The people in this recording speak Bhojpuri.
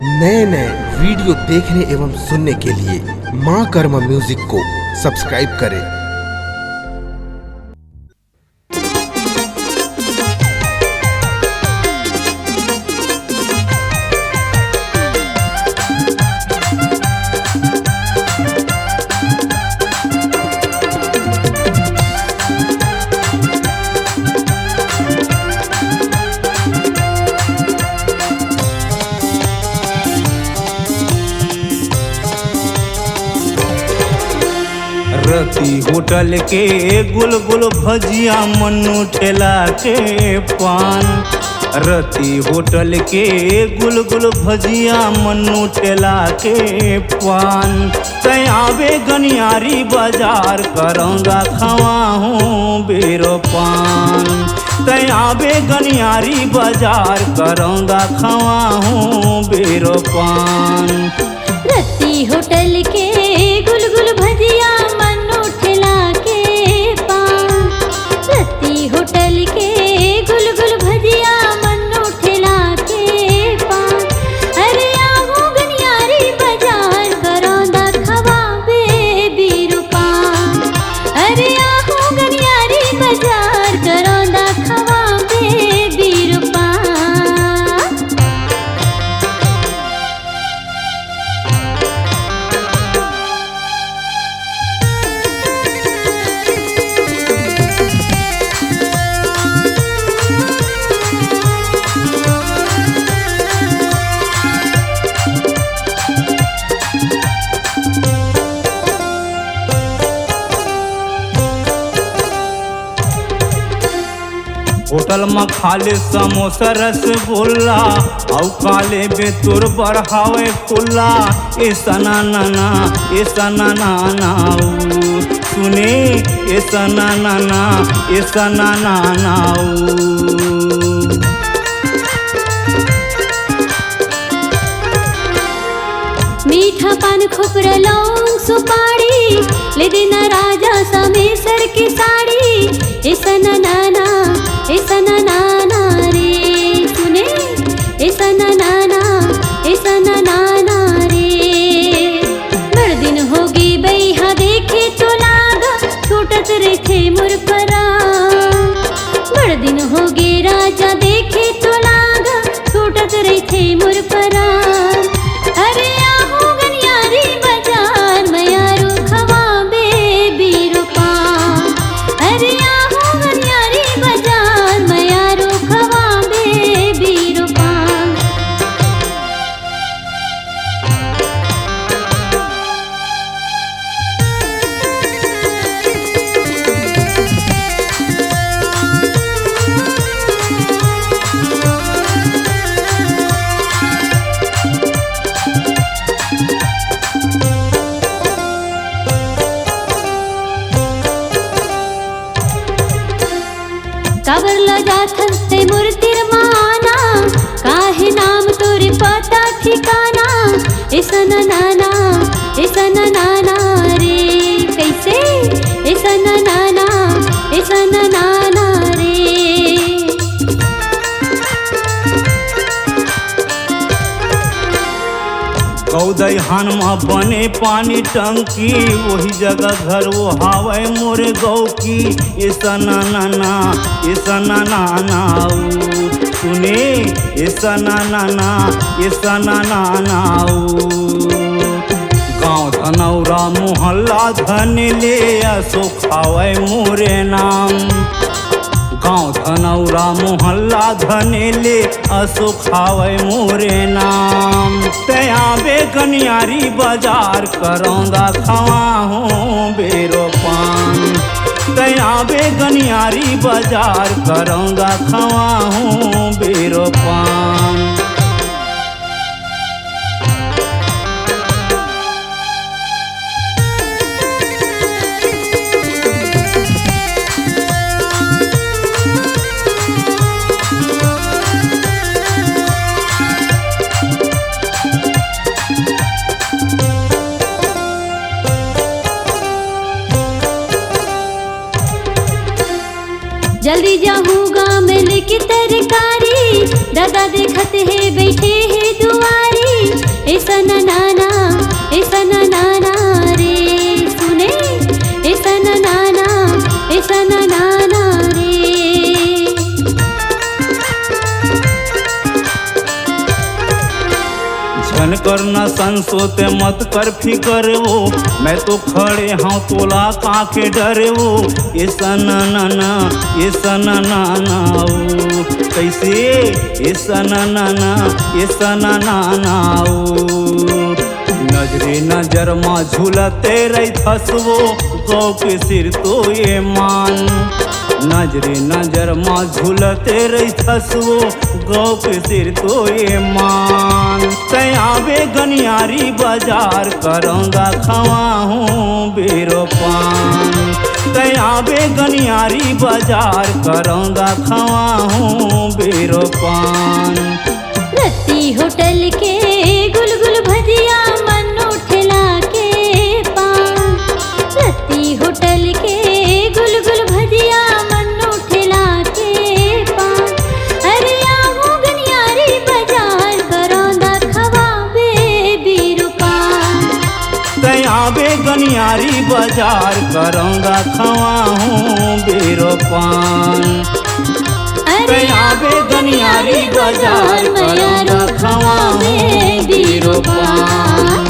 नए नए वीडियो देखने एवं सुनने के लिए माँ कर्मा म्यूजिक को सब्सक्राइब करें। रति होटल के गुलगुल भजिया मन्नू ठेला के पान। रति होटल के गुलगुल भजिया मन्नू ठेला के पान। तय आवे गनियारी बाजार करौंदा खवा हूँ बेरो पान। तय आवे गनियारी बाजार करौंदा खवा हूँ बेरो पान। रति होटल के गुलगुल भजिया मन्नू ठेला के पान। रति होटल के गुलगुल भजिया मन्नू ठेला के पान। अरे आहू गनियारी बाजार करौंदा खवा बेबीरू पान। अरे आहू गनियारी बाजार करौंदा खवा बेबीरू पान। होटल में खाले समोसा रसगुल्ला औ काले बेतुर बढ़ावे खुला। ऐसा ना सुने ऐसा ना मीठा पान खोपरा लौंग सुपारी ले देना राजा समेसर की साड़ी। ऐसा ना रे सुने ऐसा ना रे। बड़ दिन होगी बैहा देखे तो लागा छूटत रहे मुर परा। बड़ दिन होगी राजा देखे तो लागा छूटत रहे मुर परा। अरे आहू गनियारी बाजार मयारू खवा बेबीरू पान। अरे आहू गनियारी बाजार मयारू खवा बेबीरू पान। काबर ला जाथन ते मूर्तिर माना काहे नाम तोरे पता ठिकाना। ऐसा ना रे कैसे ऐसा ना रे। गौदई हान में बने पानी टंकी वही जगह घर वो हावे मोरे गौ की। ऐसा ना सुने ऐसा ना गाँव धनौरा मोहल्ला धन ले असो खावे मोरे नाम। गाँव धनौरा मोहल्ला धनेले असो खावे मोरे नाम। तयाबे गनियारी बाजार करौंदा खवा हूँ बेरो पान। तयाबे गनियारी बाजार करौंदा खवा हूँ बेरो पान। जल्दी जाऊंगा मैं लेके तरकारी। दादा देखते है बैठे है दुआरी। घन करना संसोते मत कर फिकर वो, मैं तो खड़े हाँ तोला काके डरे वो। ये सननना ये सननना ओ कैसे, ये सननना ये सननना ओ। नजरे नजर माँ झूलते रही फसवो, गौ के सिर तो ये मान। नजरे नजर माँ झूलते रही फसवो, गौ के सिर तो ये मान। तयावे गनियारी बाजार करौंदा खवा हूँ बेरो पान। तयावे गनियारी बाजार करौंदा खवा हूँ बेरो पान। रत्ती होटल के गुलगुल भजिया मन्नू ठेला के पान। रत्ती होटल के गुलगुल भजिया मन्नू ठेला के पान। अरे आहू गनियारी बाजार करौंदा खवावे बीरू पान। तयावे गनियारी बाजार करौंदा खवा हूँ बेरो पान। तयावे गनियारी बाजार करौंदा खवा हूँ बेरो पान।